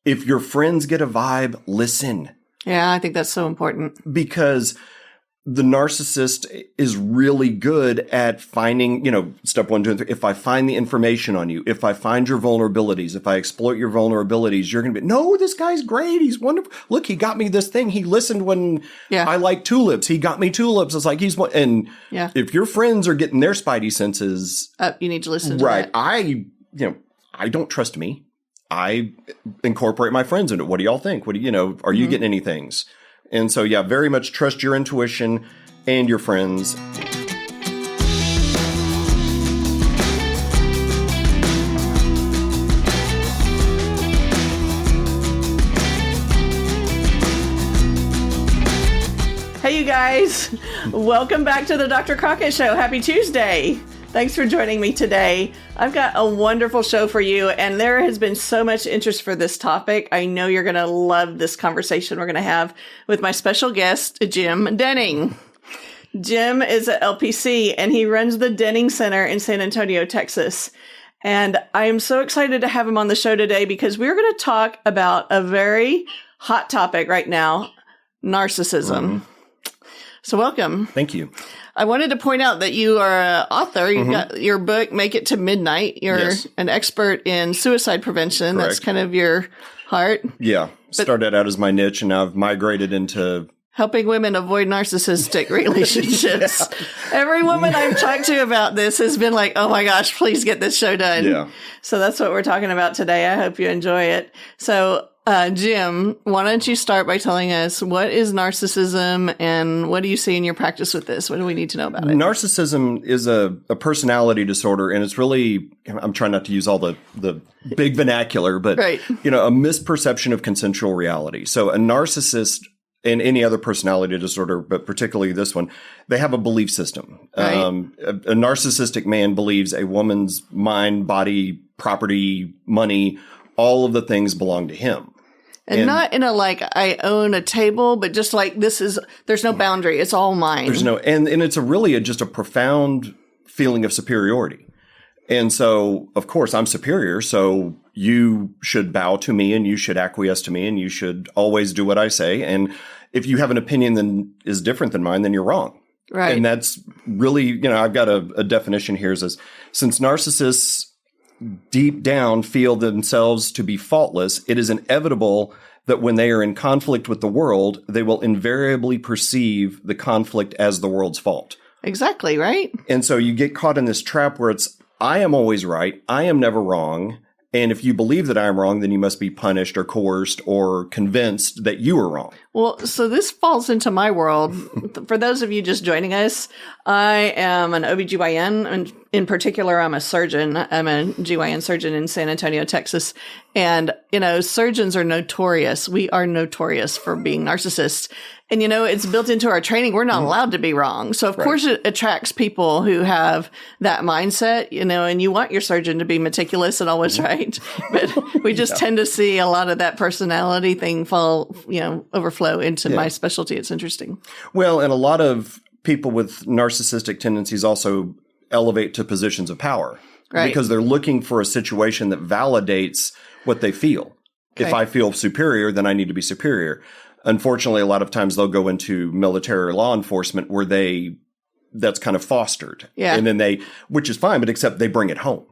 If your friends get a vibe, listen. Yeah, I think that's so important. Because the narcissist is really good at finding, step 1, 2, and 3. If I find the information on you, if I find your vulnerabilities, if I exploit your vulnerabilities, you're going to be, no, this guy's great. He's wonderful. Look, he got me this thing. He listened when I like tulips. He got me tulips. It's like and if your friends are getting their spidey senses, you need to listen to that. Right. I don't trust me. I incorporate my friends into it. What do y'all think? Are you getting any things? And so, very much trust your intuition and your friends. Hey, you guys. Welcome back to the Dr. Crockett Show. Happy Tuesday. Thanks for joining me today. I've got a wonderful show for you, and there has been so much interest for this topic. I know you're going to love this conversation we're going to have with my special guest, Jim Denning. Jim is at LPC, and he runs the Denning Center in San Antonio, Texas. And I am so excited to have him on the show today because we're going to talk about a very hot topic right now, narcissism. So welcome. Thank you. I wanted to point out that you are an author. You've got your book, Make It to Midnight. You're an expert in suicide prevention. Correct. That's kind of your heart. Yeah. Started out as my niche, and now I've migrated into helping women avoid narcissistic relationships. Every woman I've talked to about this has been like, oh my gosh, please get this show done. Yeah. So that's what we're talking about today. I hope you enjoy it. So, Jim, why don't you start by telling us what is narcissism and what do you see in your practice with this? What do we need to know about it? Narcissism is a personality disorder, and it's really, I'm trying not to use all the big vernacular, but, a misperception of consensual reality. So a narcissist and any other personality disorder, but particularly this one, they have a belief system. Right. A narcissistic man believes a woman's mind, body, property, money, all of the things belong to him. And not in a I own a table, but just there's no boundary. It's all mine. There's no, and it's just a profound feeling of superiority. And so, of course, I'm superior, so you should bow to me and you should acquiesce to me and you should always do what I say. And if you have an opinion that is different than mine, then you're wrong. Right. And that's really, I've got a definition here. Says, since narcissists deep down feel themselves to be faultless, it is inevitable that when they are in conflict with the world, they will invariably perceive the conflict as the world's fault. Exactly, right? And so you get caught in this trap where I am always right, I am never wrong, and if you believe that I am wrong, then you must be punished or coerced or convinced that you are wrong. Well, so this falls into my world. For those of you just joining us, I am an OBGYN, and in particular, I'm a surgeon. I'm a GYN surgeon in San Antonio, Texas. And, surgeons are notorious. We are notorious for being narcissists. And, it's built into our training. We're not allowed to be wrong. So, of course, it attracts people who have that mindset, and you want your surgeon to be meticulous and always right. But we just tend to see a lot of that personality thing overflow into my specialty. It's interesting. Well, and a lot of people with narcissistic tendencies also elevate to positions of power. Right. Because they're looking for a situation that validates what they feel. Okay. If I feel superior, then I need to be superior. Unfortunately, a lot of times they'll go into military or law enforcement where that's kind of fostered. Yeah. And then which is fine, but except they bring it home.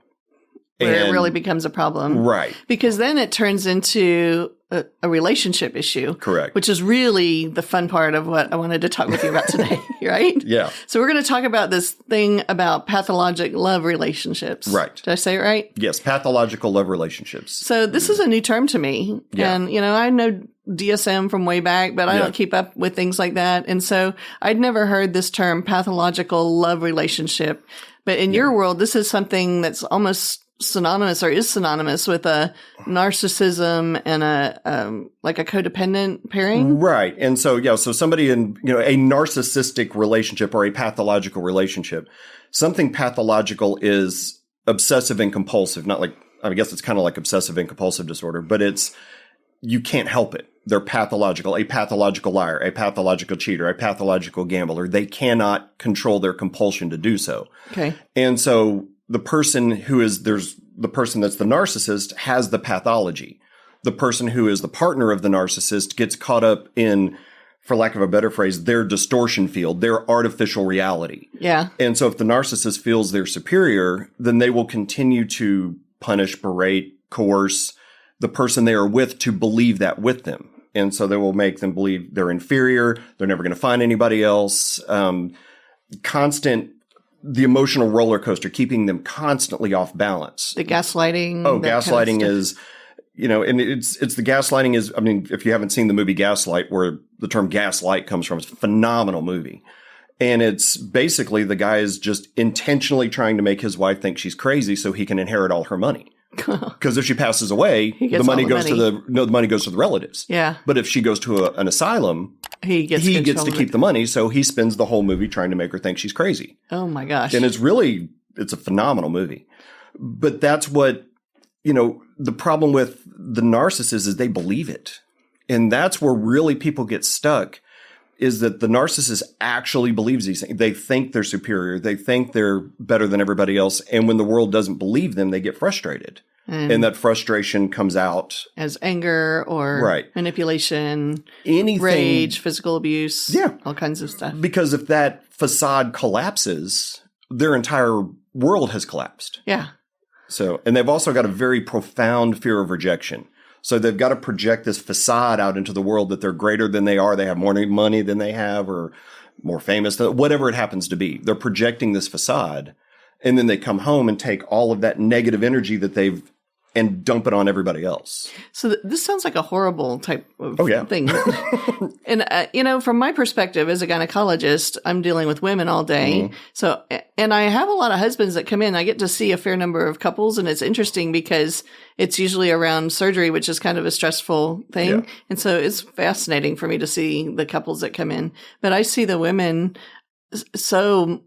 Where it really becomes a problem. Right. Because then it turns into a relationship issue. Correct. Which is really the fun part of what I wanted to talk with you about today, right? Yeah. So we're going to talk about this thing about pathologic love relationships. Right. Did I say it right? Yes, pathological love relationships. So this is a new term to me. Yeah. And, I know DSM from way back, but I don't keep up with things like that. And so I'd never heard this term pathological love relationship. But in your world, this is something that's almost synonymous or is synonymous with a narcissism and a codependent pairing. Right. And so, so somebody in, a narcissistic relationship or a pathological relationship, something pathological is obsessive and compulsive, not I guess it's kind of like obsessive and compulsive disorder, but you can't help it. They're pathological, a pathological liar, a pathological cheater, a pathological gambler. They cannot control their compulsion to do so. Okay. And so the person that's the narcissist has the pathology. the person who is the partner of the narcissist gets caught up in, for lack of a better phrase, their distortion field, their artificial reality. Yeah. And so if the narcissist feels they're superior, then they will continue to punish, berate, coerce the person they are with to believe that with them. And so they will make them believe they're inferior. They're never going to find anybody else. The emotional roller coaster, keeping them constantly off balance. The gaslighting. Oh, gaslighting is, and it's the gaslighting is, I mean, if you haven't seen the movie Gaslight, where the term gaslight comes from, it's a phenomenal movie. And it's basically the guy is just intentionally trying to make his wife think she's crazy so he can inherit all her money. Because if she passes away, the money goes to the relatives. Yeah. But if she goes to an asylum, he gets to keep the money. So he spends the whole movie trying to make her think she's crazy. Oh my gosh. And it's a phenomenal movie. But that's what, the problem with the narcissist is they believe it. And that's where really people get stuck, is that the narcissist actually believes these things. They think they're superior. They think they're better than everybody else. And when the world doesn't believe them, they get frustrated. And that frustration comes out as anger or manipulation, rage, physical abuse, all kinds of stuff. Because if that facade collapses, their entire world has collapsed. Yeah. So, and they've also got a very profound fear of rejection. So they've got to project this facade out into the world that they're greater than they are. They have more money than they have, or more famous, whatever it happens to be. They're projecting this facade. And then they come home and take all of that negative energy that and dump it on everybody else. So this sounds like a horrible type of thing. And, from my perspective as a gynecologist, I'm dealing with women all day. Mm-hmm. So, and I have a lot of husbands that come in. I get to see a fair number of couples, and it's interesting because it's usually around surgery, which is kind of a stressful thing. Yeah. And so it's fascinating for me to see the couples that come in. But I see the women so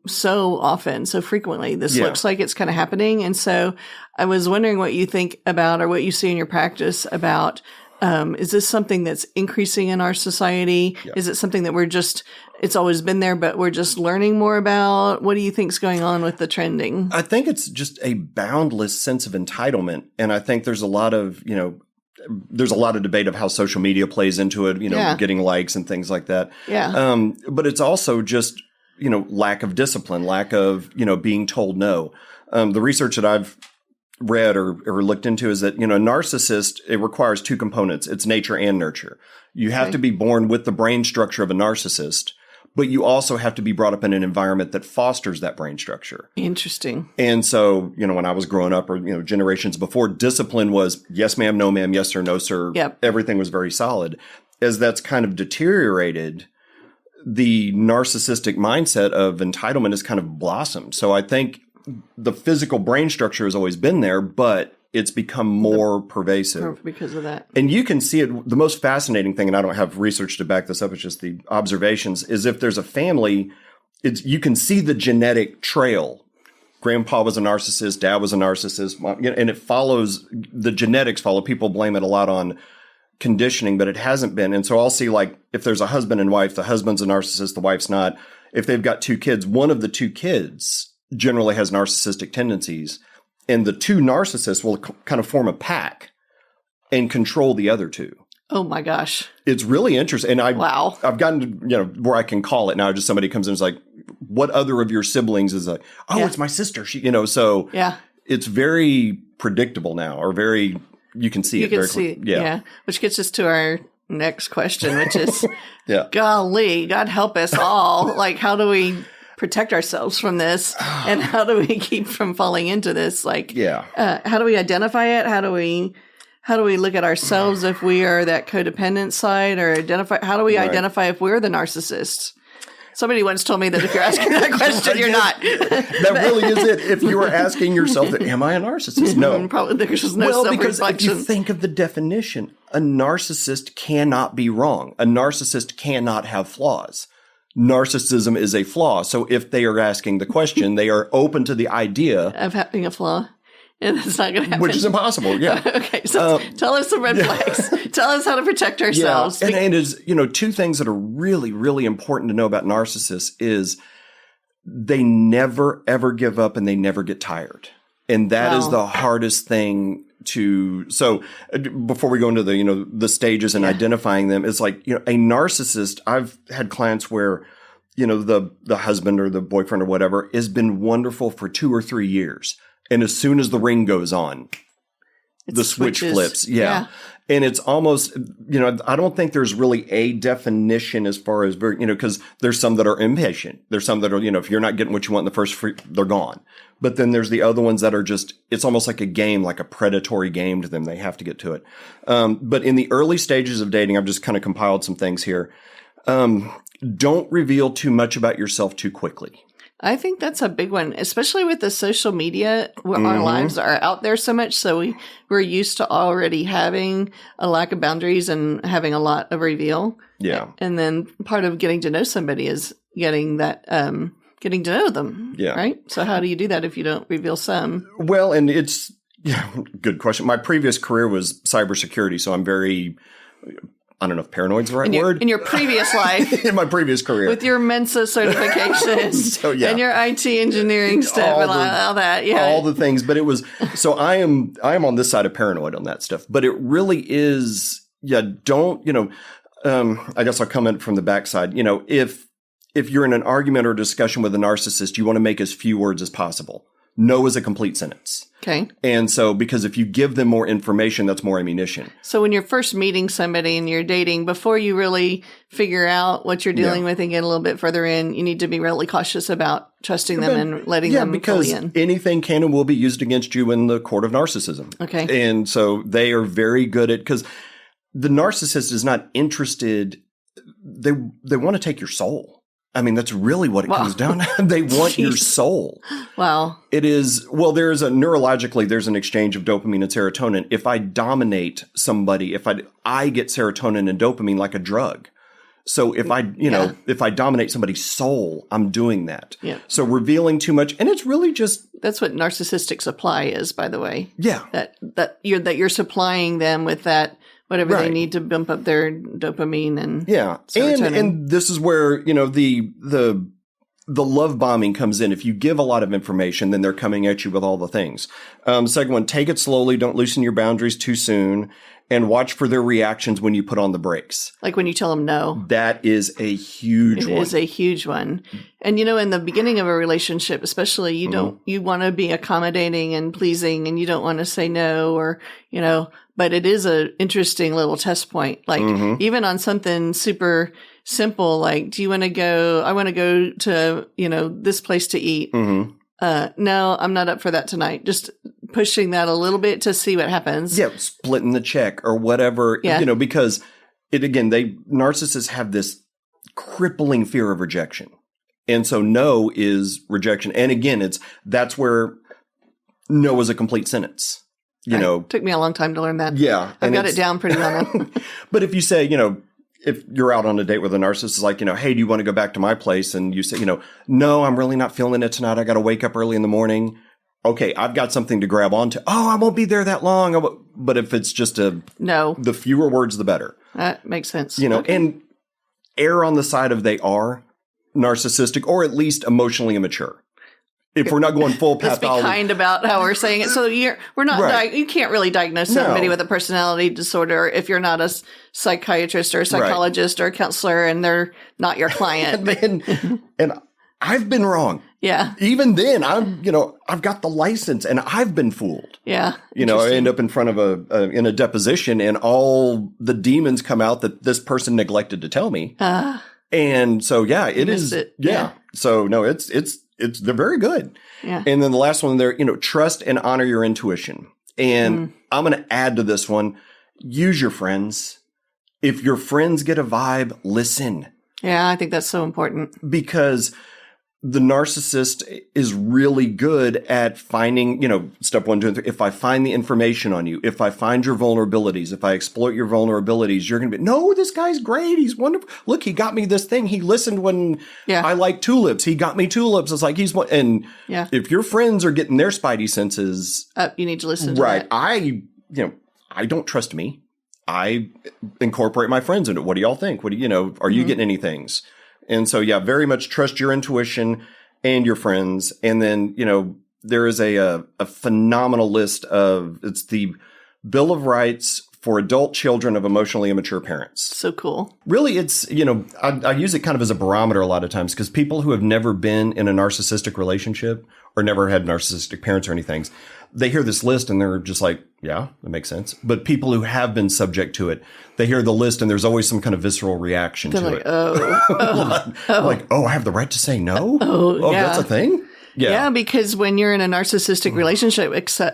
often, so frequently. This looks like it's kind of happening. And so I was wondering what you think about, or what you see in your practice about, is this something that's increasing in our society? Yeah. Is it something that it's always been there, but we're just learning more about? What do you think's going on with the trending? I think it's just a boundless sense of entitlement. And I think there's a lot of, debate of how social media plays into it, getting likes and things like that. Yeah. But it's also just, lack of discipline, lack of, being told no. The research that I've read or looked into is that, a narcissist, it requires two components. It's nature and nurture. You have to be born with the brain structure of a narcissist, but you also have to be brought up in an environment that fosters that brain structure. Interesting. And so, when I was growing up, or, generations before, discipline was yes, ma'am, no, ma'am, yes, sir, no, sir. Yep. Everything was very solid. As that's kind of deteriorated, the narcissistic mindset of entitlement has kind of blossomed. So I think the physical brain structure has always been there, but it's become more pervasive because of that. And you can see it. The most fascinating thing, and I don't have research to back this up, it's just the observations, is if there's a family, you can see the genetic trail. Grandpa was a narcissist, dad was a narcissist, and it follows, the genetics follow. People blame it a lot on conditioning, but it hasn't been. And so I'll see, like, if there's a husband and wife, the husband's a narcissist, the wife's not. If they've got two kids, one of the two kids generally has narcissistic tendencies, and the two narcissists will kind of form a pack and control the other two. Oh my gosh. It's really interesting. And Wow. I've gotten to, where I can call it now. Just somebody comes in and is like, what other of your siblings is like, it's my sister. She, so it's very predictable now, or very, you can see it very clearly. Yeah. Which gets us to our next question, which is, golly, God help us all. Like, how do we protect ourselves from this? And how do we keep from falling into this? Like, how do we identify it? How do we look at ourselves if we are that codependent side, or how do we identify if we're the narcissist? Somebody once told me that if you're asking that question, you're not. That really is it. If you are asking yourself, am I a narcissist? No. Probably there's just no self-reflection. Because if you think of the definition, a narcissist cannot be wrong. A narcissist cannot have flaws. Narcissism is a flaw. So if they are asking the question, they are open to the idea of having a flaw. And it's not going to happen. Which is impossible, yeah. Okay, so tell us some red flags. Tell us how to protect ourselves. Yeah. And it's, two things that are really, really important to know about narcissists is they never, ever give up, and they never get tired. And that is the hardest thing so before we go into the, the stages and identifying them, it's like, a narcissist, I've had clients where, the husband or the boyfriend or whatever has been wonderful for 2 or 3 years. And as soon as the ring goes on, the switch flips. Yeah. And it's almost, I don't think there's really a definition as far as, because there's some that are impatient. There's some that are, if you're not getting what you want in the first free, they're gone. But then there's the other ones that are just, it's almost like a game, like a predatory game to them. They have to get to it. But in the early stages of dating, I've just kind of compiled some things here. Don't reveal too much about yourself too quickly. I think that's a big one, especially with the social media where our lives are out there so much. So we're used to already having a lack of boundaries and having a lot of reveal. Yeah. And then part of getting to know somebody is getting that, getting to know them. Yeah. Right. So how do you do that if you don't reveal some? Well, and it's, good question. My previous career was cybersecurity. So I'm very, I don't know if paranoid's the right word. In your previous life. In my previous career. With your Mensa certifications and your IT engineering stuff and all that. Yeah. All the things. But it was, so I am on this side of paranoid on that stuff. But it really is, don't, I guess I'll comment from the backside. If you're in an argument or discussion with a narcissist, you want to make as few words as possible. No is a complete sentence. Okay. And so, because if you give them more information, that's more ammunition. So when you're first meeting somebody and you're dating, before you really figure out what you're dealing with and get a little bit further in, you need to be really cautious about trusting them and letting them fully in. Because anything can and will be used against you in the court of narcissism. Okay. And so they are very good at, because the narcissist is not interested, they want to take your soul. I mean, that's really what it comes down to. They want your soul. Wow. It is, well, neurologically, there's an exchange of dopamine and serotonin. If I dominate somebody, if I get serotonin and dopamine like a drug. So if if I dominate somebody's soul, I'm doing that. Yeah. So revealing too much, and it's really just. That's what narcissistic supply is, by the way. Yeah. That you're supplying them with that. Whatever they need to bump up their dopamine and serotonin. And this is where, the love bombing comes in. If you give a lot of information, then they're coming at you with all the things. Second one, take it slowly. Don't loosen your boundaries too soon. And watch for their reactions when you put on the brakes. Like when you tell them no. That is a huge one. It is a huge one. And, in the beginning of a relationship, especially, you want to be accommodating and pleasing and you don't want to say no or, but it is an interesting little test point. Like even on something super simple, like, do you want to go, I want to go to, this place to eat. No, I'm not up for that tonight. Just pushing that a little bit to see what happens. Yeah, splitting the check or whatever, because narcissists have this crippling fear of rejection. And so no is rejection. And again, that's where no is a complete sentence. Took me a long time to learn that. Yeah. I've got it down pretty well. But if you say, if you're out on a date with a narcissist, it's like, hey, do you want to go back to my place? And you say, no, I'm really not feeling it tonight. I got to wake up early in the morning. Okay, I've got something to grab onto. Oh, I won't be there that long. But if it's just no, the fewer words, the better. That makes sense. And err on the side of they are narcissistic or at least emotionally immature. If we're not going full pathology. Let's be kind about how we're saying it. So we're not, you can't really diagnose somebody with a personality disorder if you're not a psychiatrist or a psychologist or a counselor and they're not your client. and I've been wrong. Yeah. Even then, I've got the license and I've been fooled. Yeah. I end up in front of in a deposition and all the demons come out that this person neglected to tell me. And so, it is. Yeah. So no, they're very good. Yeah. And then the last one there, trust and honor your intuition. And I'm going to add to this one, use your friends. If your friends get a vibe, listen. Yeah, I think that's so important. Because the narcissist is really good at finding, step 1, 2, and 3. If I find the information on you, if I find your vulnerabilities, if I exploit your vulnerabilities, you're going to be, no, this guy's great. He's wonderful. Look, he got me this thing. He listened when I like tulips. He got me tulips. It's like if your friends are getting their spidey senses, you need to listen to that. Right. I don't trust me. I incorporate my friends into it. What do y'all think? What do are you getting any things? And so, very much trust your intuition and your friends. And then, there is a phenomenal list of, it's the Bill of Rights for adult children of emotionally immature parents. So cool. Really, it's, I use it kind of as a barometer a lot of times because people who have never been in a narcissistic relationship or never had narcissistic parents or anything, they hear this list and they're just like, yeah, that makes sense. But people who have been subject to it, they hear the list and there's always some kind of visceral reaction to it. Like, oh, I have the right to say no? Oh, yeah. That's a thing? Yeah, because when you're in a narcissistic relationship,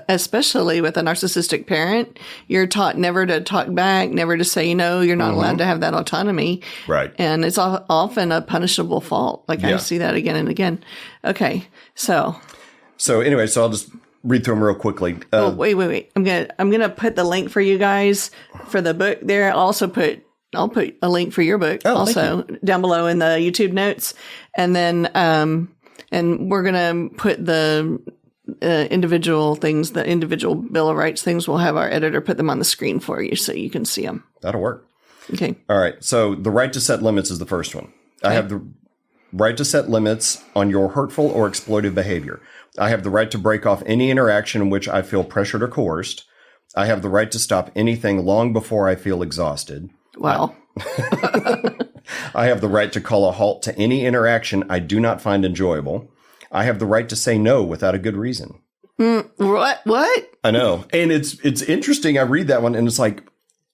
especially with a narcissistic parent, you're taught never to talk back, never to say no. You're not allowed to have that autonomy. Right. And it's often a punishable fault. Like I see that again and again. Okay. So anyway, I'll just read through them real quickly. Wait. I'm gonna put the link for you guys for the book there. I'll put a link for your book also down below in the YouTube notes. And then, and we're going to put the individual things, the individual Bill of Rights things. We'll have our editor put them on the screen for you so you can see them. That'll work. Okay. All right. So the right to set limits is the first one. Okay. I have the right to set limits on your hurtful or exploitive behavior. I have the right to break off any interaction in which I feel pressured or coerced. I have the right to stop anything long before I feel exhausted. Wow. I have the right to call a halt to any interaction I do not find enjoyable. I have the right to say no without a good reason. What? I know. And it's interesting. I read that one and it's like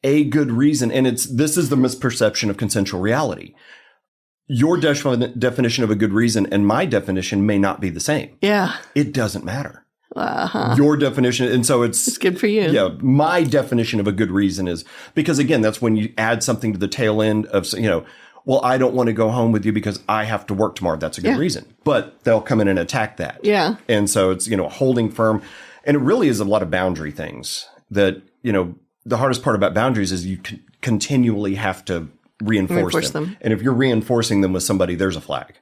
a good reason. And this is the misperception of consensual reality. Your definition of a good reason and my definition may not be the same. Yeah. It doesn't matter. Uh-huh. Your definition. And so it's good for you. Yeah. My definition of a good reason is because, again, that's when you add something to the tail end of, well, I don't want to go home with you because I have to work tomorrow. That's a good reason. But they'll come in and attack that. Yeah. And so it's, holding firm. And it really is a lot of boundary things that, the hardest part about boundaries is you continually have to reinforce them. And if you're reinforcing them with somebody, there's a flag.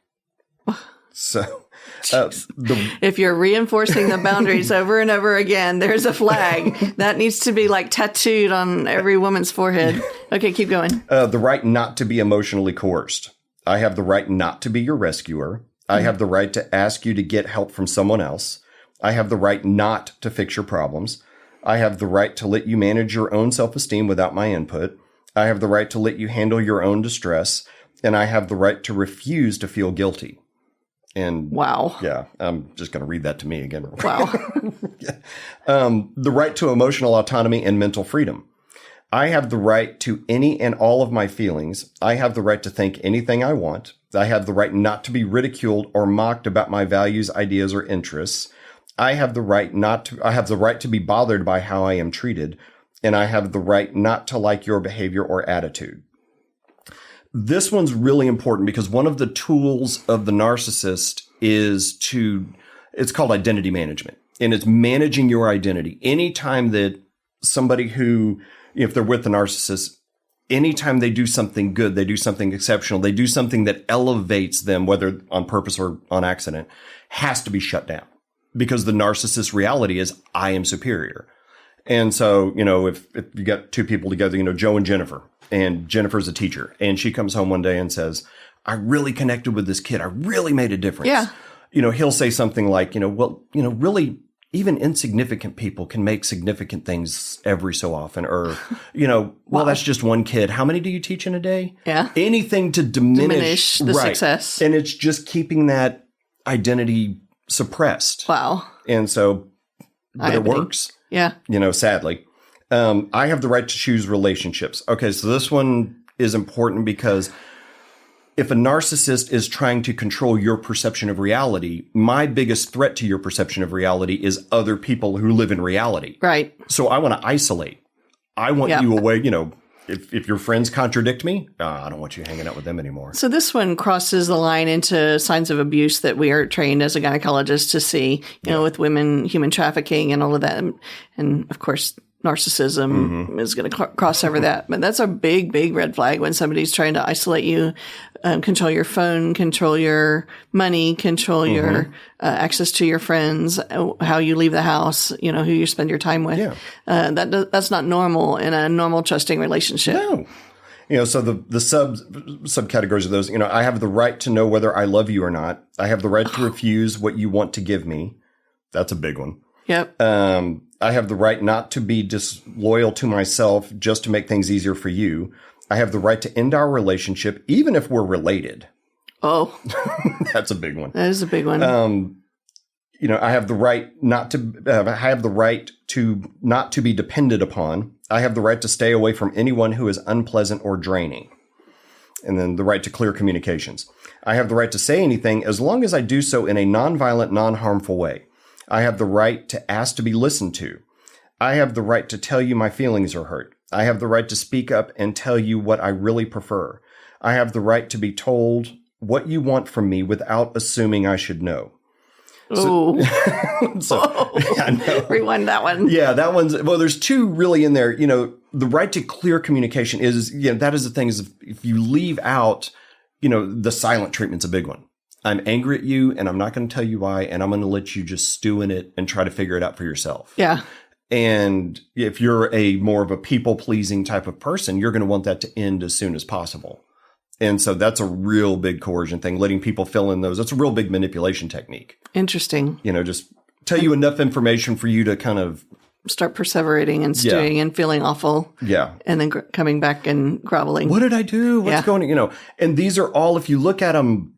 So if you're reinforcing the boundaries over and over again, there's a flag that needs to be like tattooed on every woman's forehead. Okay, keep going. The right not to be emotionally coerced. I have the right not to be your rescuer. I have the right to ask you to get help from someone else. I have the right not to fix your problems. I have the right to let you manage your own self-esteem without my input. I have the right to let you handle your own distress. And I have the right to refuse to feel guilty. And wow. Yeah, I'm just going to read that to me again. Wow. The right to emotional autonomy and mental freedom. I have the right to any and all of my feelings. I have the right to think anything I want. I have the right not to be ridiculed or mocked about my values, ideas, or interests. I have the right to be bothered by how I am treated. And I have the right not to like your behavior or attitude. This one's really important because one of the tools of the narcissist it's called identity management, and it's managing your identity. Anytime that somebody who, if they're with the narcissist, anytime they do something good, they do something exceptional, they do something that elevates them, whether on purpose or on accident, has to be shut down because the narcissist reality is I am superior. And so, if you got two people together, Joe and Jennifer, and Jennifer's a teacher, and she comes home one day and says, I really connected with this kid. I really made a difference. Yeah. He'll say something like, really even insignificant people can make significant things every so often. Or, well, that's just one kid. How many do you teach in a day? Yeah. Anything to diminish the success. And it's just keeping that identity suppressed. Wow. And so, but it works. Yeah. Sadly. I have the right to choose relationships. Okay, so this one is important because if a narcissist is trying to control your perception of reality, my biggest threat to your perception of reality is other people who live in reality. Right. So I want to isolate. I want you away. If your friends contradict me, I don't want you hanging out with them anymore. So this one crosses the line into signs of abuse that we are trained as a gynecologist to see, with women, human trafficking and all of that. And of course, narcissism is going to cross over that. But that's a big, big red flag when somebody's trying to isolate you, control your phone, control your money, control your access to your friends, how you leave the house, who you spend your time with. Yeah. That's not normal in a normal trusting relationship. No. So the subcategories of those, I have the right to know whether I love you or not. I have the right to refuse what you want to give me. That's a big one. Yep. I have the right not to be disloyal to myself just to make things easier for you. I have the right to end our relationship, even if we're related. Oh, That's a big one. that is a big one. I have the right I have the right to not to be depended upon. I have the right to stay away from anyone who is unpleasant or draining. And then the right to clear communications. I have the right to say anything as long as I do so in a nonviolent, non-harmful way. I have the right to ask to be listened to. I have the right to tell you my feelings are hurt. I have the right to speak up and tell you what I really prefer. I have the right to be told what you want from me without assuming I should know. Rewind that one. Yeah, that one's, well, there's two really in there. The right to clear communication is, that is the thing is if you leave out, the silent treatment's a big one. I'm angry at you and I'm not going to tell you why. And I'm going to let you just stew in it and try to figure it out for yourself. Yeah. And if you're a more of a people pleasing type of person, you're going to want that to end as soon as possible. And so that's a real big coercion thing, letting people fill in those. That's a real big manipulation technique. Interesting. Just tell you enough information for you to kind of start perseverating and stewing and feeling awful. Yeah. And then coming back and groveling. What did I do? What's going on? And these are all, if you look at them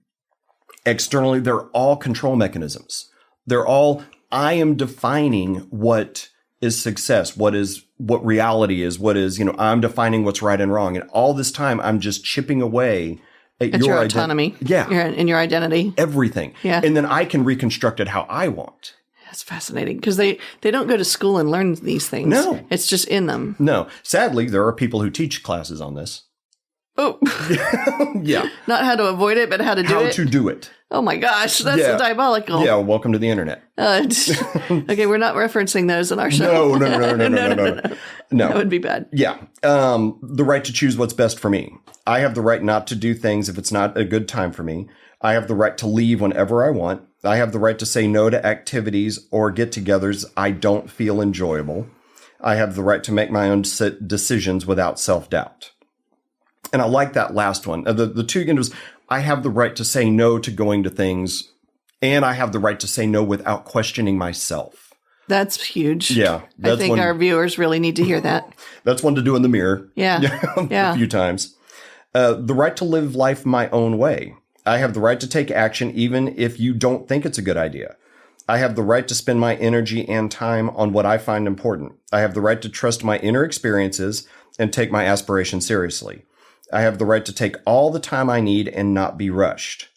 externally, they're all control mechanisms. They're all, I am defining what is success, what reality is, I'm defining what's right and wrong. And all this time, I'm just chipping away at your autonomy. In your identity. Everything. Yeah. And then I can reconstruct it how I want. That's fascinating because they don't go to school and learn these things. No. It's just in them. No. Sadly, there are people who teach classes on this. Oh. Yeah. Not how to avoid it, but how to do it. How to do it. Oh my gosh, that's diabolical. Yeah, welcome to the internet. Okay, we're not referencing those in our show. No. That would be bad. Yeah. The right to choose what's best for me. I have the right not to do things if it's not a good time for me. I have the right to leave whenever I want. I have the right to say no to activities or get-togethers I don't feel enjoyable. I have the right to make my own decisions without self-doubt. And I like that last one. The two again was, I have the right to say no to going to things, and I have the right to say no without questioning myself. That's huge. Yeah. I think our viewers really need to hear that. That's one to do in the mirror. Yeah. A few times. The right to live life my own way. I have the right to take action even if you don't think it's a good idea. I have the right to spend my energy and time on what I find important. I have the right to trust my inner experiences and take my aspirations seriously. I have the right to take all the time I need and not be rushed.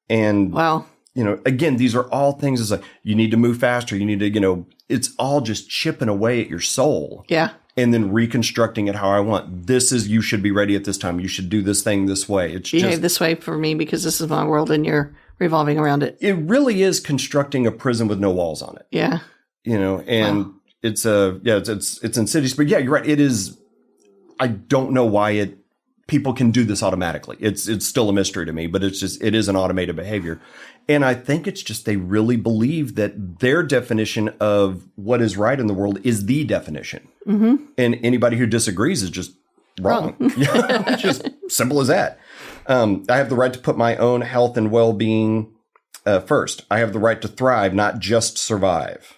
And, wow. Again, these are all things as you need to move faster. You need to, it's all just chipping away at your soul. Yeah. And then reconstructing it how I want. You should be ready at this time. You should do this thing this way. It's behave this way for me because this is my world and you're revolving around it. It really is constructing a prison with no walls on it. Yeah. And it's insidious. But yeah, you're right. It is. I don't know why people can do this automatically. It's still a mystery to me, but it is an automated behavior. And I think it's just they really believe that their definition of what is right in the world is the definition. Mm-hmm. And anybody who disagrees is just wrong. It's just simple as that. I have the right to put my own health and well-being first. I have the right to thrive, not just survive.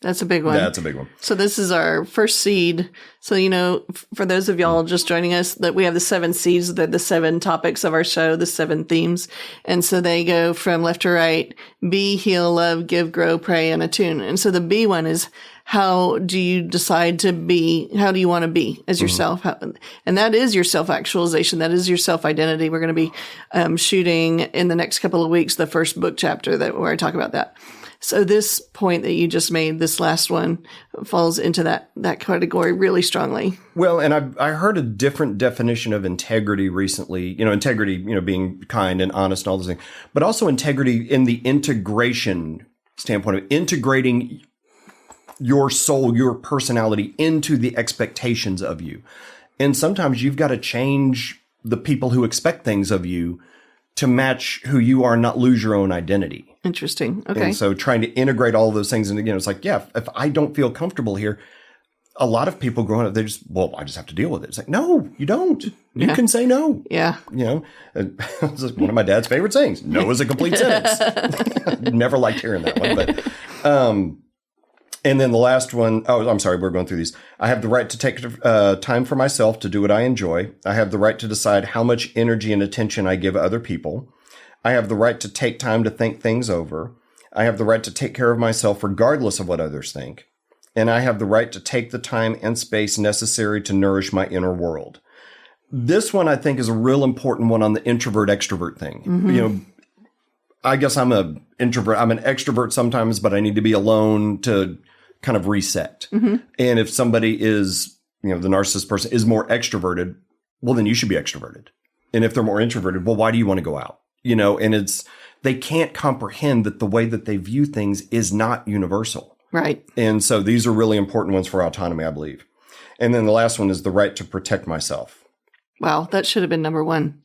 That's a big one. That's a big one. So this is our first seed. So, for those of y'all just joining us, that we have the 7 seeds, the 7 topics of our show, the 7 themes. And so they go from left to right: be, heal, love, give, grow, pray, and attune. And so the B one is, how do you decide to be? How do you want to be as yourself? And that is your self-actualization. That is your self-identity. We're going to be shooting in the next couple of weeks the first book chapter where I talk about that. So this point that you just made, this last one, falls into that category really strongly. Well, and I heard a different definition of integrity recently. Integrity, being kind and honest and all those things, but also integrity in the integration standpoint of integrating your soul, your personality into the expectations of you. And sometimes you've got to change the people who expect things of you to match who you are, not lose your own identity. Interesting. Okay. And so trying to integrate all of those things. And it's like, if I don't feel comfortable here, a lot of people growing up, I just have to deal with it. It's like, no, you don't. You can say no. Yeah. It's like one of my dad's favorite sayings. No is a complete sentence. Never liked hearing that one. And then the last one, I'm sorry, we're going through these. I have the right to take time for myself to do what I enjoy. I have the right to decide how much energy and attention I give other people. I have the right to take time to think things over. I have the right to take care of myself regardless of what others think. And I have the right to take the time and space necessary to nourish my inner world. This one, I think, is a real important one on the introvert-extrovert thing. Mm-hmm. I guess I'm an introvert. I'm an extrovert sometimes, but I need to be alone to kind of reset. Mm-hmm. And if somebody is, the narcissist person is more extroverted, well, then you should be extroverted. And if they're more introverted, well, why do you want to go out? And they can't comprehend that the way that they view things is not universal. Right. And so these are really important ones for autonomy, I believe. And then the last one is the right to protect myself. Wow, that should have been number one.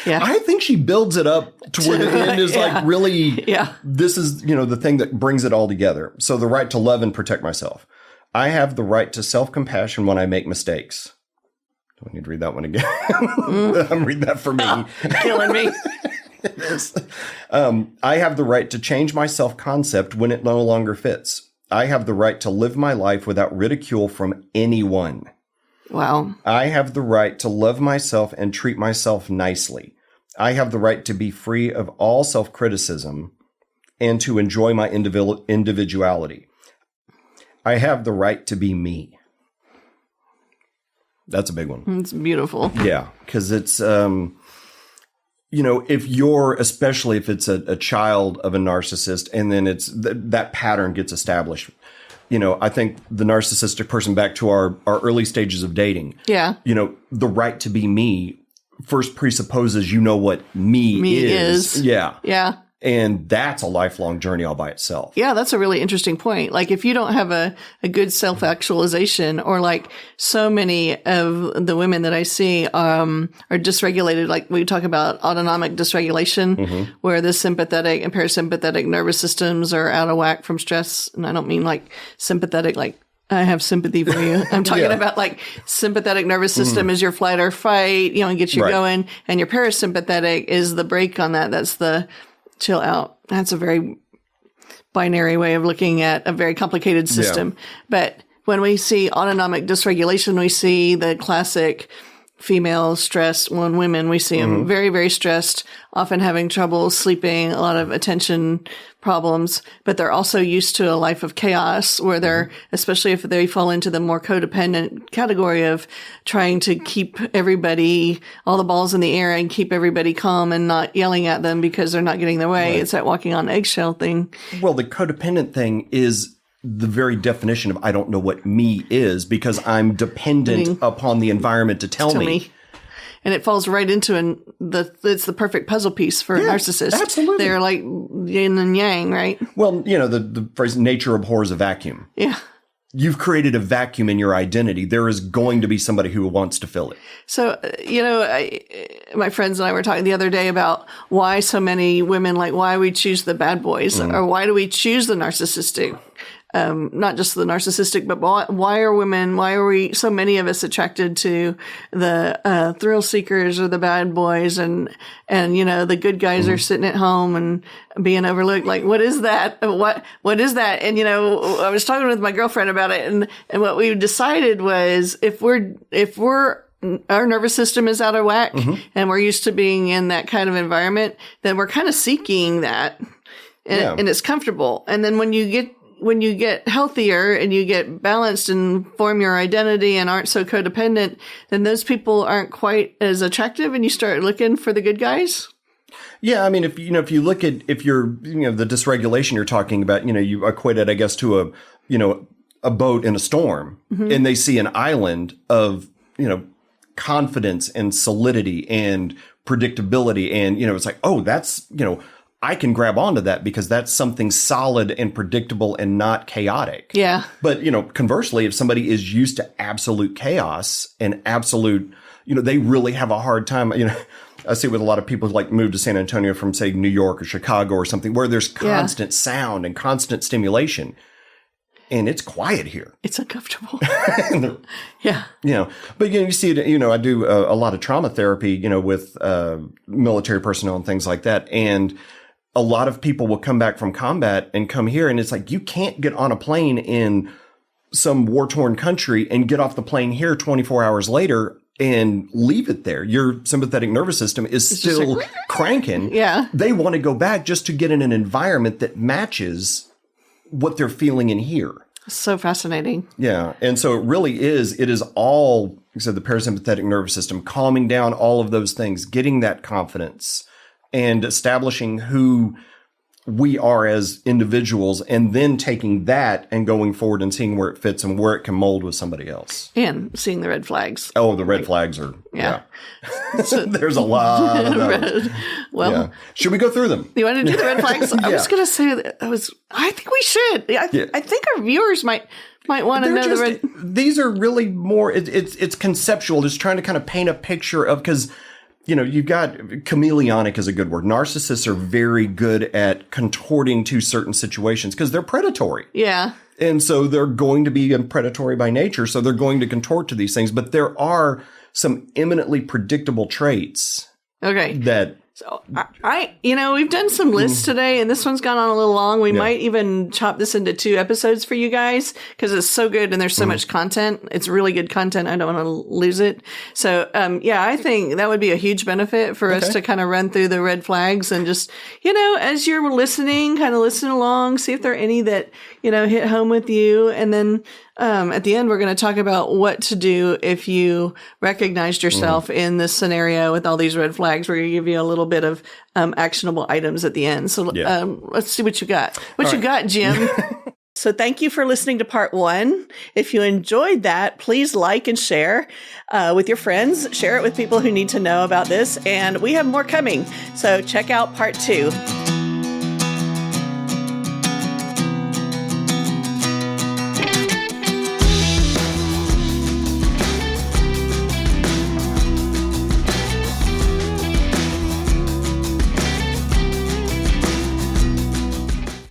Yeah. I think she builds it up to where the end is like really, this is, the thing that brings it all together. So the right to love and protect myself. I have the right to self-compassion when I make mistakes. Do I need to read that one again? I'm reading that for me. Killing me. It is. I have the right to change my self-concept when it no longer fits. I have the right to live my life without ridicule from anyone. Wow. I have the right to love myself and treat myself nicely. I have the right to be free of all self-criticism and to enjoy my individuality. I have the right to be me. That's a big one. It's beautiful. Yeah, because it's, especially if it's a child of a narcissist and then it's that pattern gets established. I think the narcissistic person, back to our early stages of dating. Yeah. The right to be me first presupposes what me is. Yeah. Yeah. And that's a lifelong journey all by itself. Yeah, that's a really interesting point. Like if you don't have a good self-actualization, or like so many of the women that I see are dysregulated, like we talk about autonomic dysregulation, where the sympathetic and parasympathetic nervous systems are out of whack from stress. And I don't mean like sympathetic, like I have sympathy for you. I'm talking about like sympathetic nervous system is your flight or fight, and gets you going. And your parasympathetic is the brake on that. That's the chill out. That's a very binary way of looking at a very complicated system. Yeah. But when we see autonomic dysregulation, we see the classic female stressed women. We see them very, very stressed, often having trouble sleeping, a lot of attention problems, but they're also used to a life of chaos where they're, especially if they fall into the more codependent category of trying to keep everybody, all the balls in the air and keep everybody calm and not yelling at them because they're not getting their way. Right. It's that walking on eggshell thing. Well, the codependent thing is the very definition of I don't know what me is because I'm dependent upon the environment to tell me. And it falls right into it's the perfect puzzle piece for a narcissist. Absolutely. They're like yin and yang, right? Well, the phrase nature abhors a vacuum. Yeah. You've created a vacuum in your identity. There is going to be somebody who wants to fill it. So, my friends and I were talking the other day about why so many women, like why we choose the bad boys or why do we choose the narcissistic? Not just the narcissistic, but why are we, so many of us attracted to the thrill seekers or the bad boys and the good guys are sitting at home and being overlooked. Like, what is that? What is that? And, I was talking with my girlfriend about it and what we decided was if our nervous system is out of whack and we're used to being in that kind of environment, then we're kind of seeking that and it's comfortable. And then when you get healthier and you get balanced and form your identity and aren't so codependent, then those people aren't quite as attractive and you start looking for the good guys. Yeah. I mean, if you look at, if you're, the dysregulation you're talking about, you equate it, I guess, to a boat in a storm and they see an island of, confidence and solidity and predictability. And, it's like, oh, that's, I can grab onto that because that's something solid and predictable and not chaotic. Yeah. But, conversely, if somebody is used to absolute chaos and absolute, they really have a hard time, I see with a lot of people who like move to San Antonio from, say, New York or Chicago or something where there's constant sound and constant stimulation. And it's quiet here. It's uncomfortable. Yeah. But you see it, I do a lot of trauma therapy, with military personnel and things like that. And a lot of people will come back from combat and come here, and it's like, you can't get on a plane in some war-torn country and get off the plane here 24 hours later and leave it there. Your sympathetic nervous system is still cranking. Yeah. They want to go back just to get in an environment that matches what they're feeling in here. So fascinating. Yeah. And so it is all, like I said, the parasympathetic nervous system, calming down all of those things, getting that confidence and establishing who we are as individuals, and then taking that and going forward and seeing where it fits and where it can mold with somebody else. And seeing the red flags. Oh, the red flags are, yeah. There's a lot of those. Well, yeah. Should we go through them? You want to do the red flags? Yeah. I was going to say that I think we should. I think our viewers might want to know the red. These are really more, it's conceptual. Just trying to kind of paint a picture of, because you've got, chameleonic is a good word. Narcissists are very good at contorting to certain situations because they're predatory. Yeah. And so they're going to be predatory by nature. So they're going to contort to these things. But there are some eminently predictable traits. Okay. That. So we've done some lists today, and this one's gone on a little long. We might even chop this into 2 episodes for you guys because it's so good and there's so much content. It's really good content. I don't want to lose it. So, I think that would be a huge benefit for us to kind of run through the red flags and just, as you're listening, kind of listen along, see if there are any that, hit home with you. And then, at the end, we're going to talk about what to do if you recognized yourself in this scenario with all these red flags. We're going to give you a little bit of actionable items at the end. So let's see what you got. What you got, Jim? So thank you for listening to part 1. If you enjoyed that, please like and share with your friends. Share it with people who need to know about this. And we have more coming. So check out part 2.